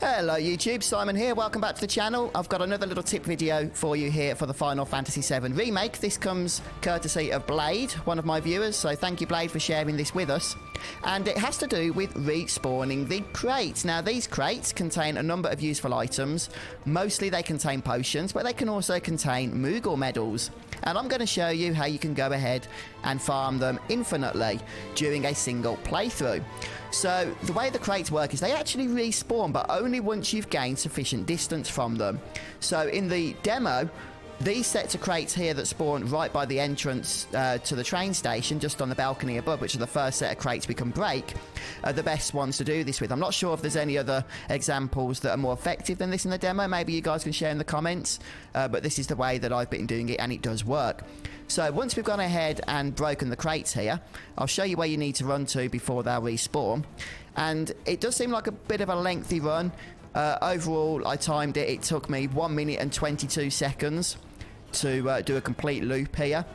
Hello YouTube, Simon here, welcome back to the channel. I've got another little tip video for you here for the Final Fantasy VII Remake. This comes courtesy of Blade, one of my viewers, so thank you Blade for sharing this with us. And it has to do with respawning the crates. Now these crates contain a number of useful items. Mostly they contain potions, but they can also contain Moogle Medals. And I'm going to show you how you can go ahead and farm them infinitely during a single playthrough. So the way the crates work is they actually respawn, but only once you've gained sufficient distance from them. So in the demo, these sets of crates here that spawn right by the entrance to the train station, just on the balcony above, which are the first set of crates we can break, are the best ones to do this with. I'm not sure if there's any other examples that are more effective than this in the demo. Maybe you guys can share in the comments, but this is the way that I've been doing it, and it does work. So once we've gone ahead and broken the crates here, I'll show you where you need to run to before they'll respawn. And it does seem like a bit of a lengthy run. Overall, I timed it. It took me 1 minute and 22 seconds to do a complete loop here.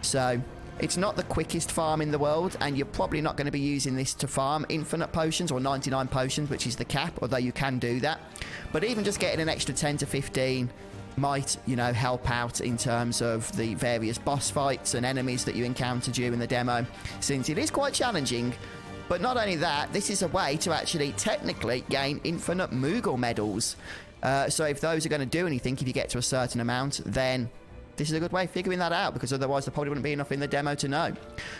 So it's not the quickest farm in the world, and you're probably not going to be using this to farm infinite potions or 99 potions, which is the cap, although you can do that. But even just getting an extra 10 to 15 might, you know, help out in terms of the various boss fights and enemies that you encounter during the demo, since it is quite challenging. But not only that, this is a way to actually technically gain infinite Moogle Medals. So if those are going to do anything, if you get to a certain amount, then this is a good way of figuring that out, because otherwise there probably wouldn't be enough in the demo to know.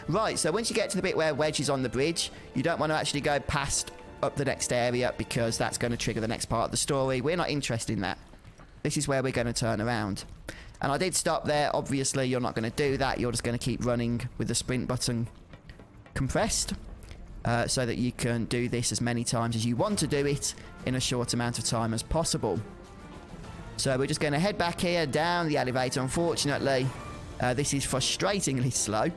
Right, so once you get to the bit where Wedge is on the bridge, you don't want to actually go past up the next area, because that's going to trigger the next part of the story. We're not interested in that. This is where we're going to turn around. And I did stop there. Obviously, you're not going to do that. You're just going to keep running with the sprint button compressed, so that you can do this as many times as you want to do it in a short amount of time as possible. So we're just going to head back here down the elevator. Unfortunately, this is frustratingly slow.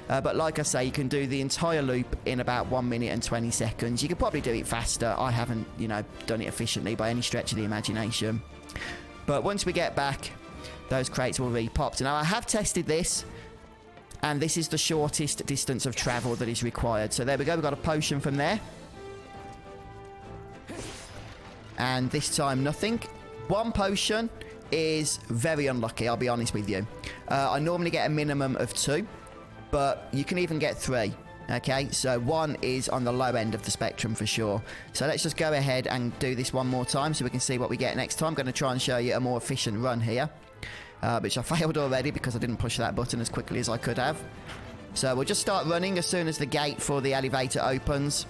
But like I say, you can do the entire loop in about 1 minute and 20 seconds. You could probably do it faster. I haven't, you know, done it efficiently by any stretch of the imagination. But once we get back, those crates will re-pop. Now, I have tested this, and this is the shortest distance of travel that is required. So there we go. We've got a potion from there. And this time, nothing. One potion is very unlucky, I'll be honest with you. I normally get a minimum of 2, but you can even get 3. Okay, so 1 is on the low end of the spectrum for sure. So let's just go ahead and do this one more time so we can see what we get next time. I'm going to try and show you a more efficient run here, which I failed already because I didn't push that button as quickly as I could have. So we'll just start running as soon as the gate for the elevator opens.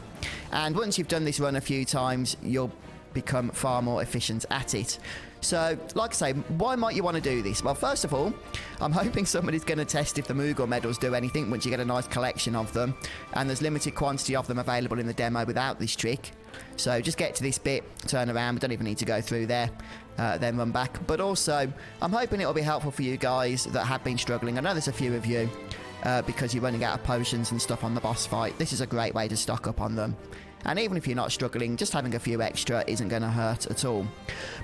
And once you've done this run a few times, you'll become far more efficient at it. So, like I say, why might you want to do this? Well, first of all, I'm hoping somebody's going to test if the Moogle Medals do anything once you get a nice collection of them. And there's limited quantity of them available in the demo without this trick. So just get to this bit, turn around, we don't even need to go through there, then run back. But also, I'm hoping it'll be helpful for you guys that have been struggling. I know there's a few of you, because you're running out of potions and stuff on the boss fight. This is a great way to stock up on them. And even if you're not struggling, just having a few extra isn't going to hurt at all.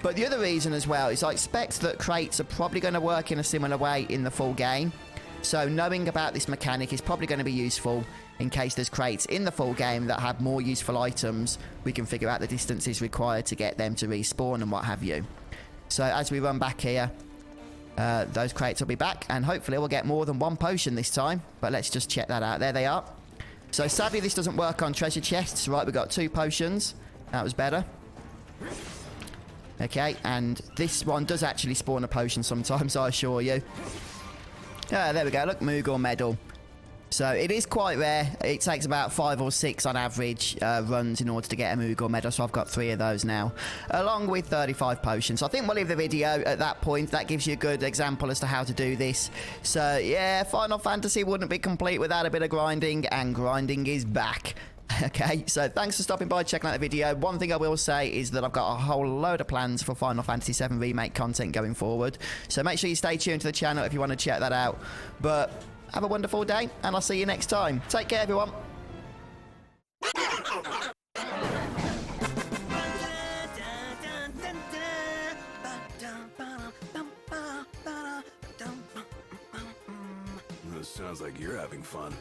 But the other reason as well is I expect that crates are probably going to work in a similar way in the full game. So knowing about this mechanic is probably going to be useful in case there's crates in the full game that have more useful items. We can figure out the distances required to get them to respawn and what have you. So as we run back here, those crates will be back, and hopefully we'll get more than 1 potion this time. But let's just check that out. There they are. So sadly this doesn't work on treasure chests. Right, we got 2 potions. That was better. Okay, and this one does actually spawn a potion sometimes, I assure you. Ah, there we go. Look, Moogle Medal. So it is quite rare. It takes about 5 or 6 on average runs in order to get a Moogle Medal. So I've got 3 of those now, along with 35 potions. So I think we'll leave the video at that point. That gives you a good example as to how to do this. So yeah, Final Fantasy wouldn't be complete without a bit of grinding, and grinding is back. Okay, so thanks for stopping by, checking out the video. One thing I will say is that I've got a whole load of plans for Final Fantasy VII Remake content going forward. So make sure you stay tuned to the channel if you want to check that out. But have a wonderful day, and I'll see you next time. Take care, everyone. This sounds like you're having fun.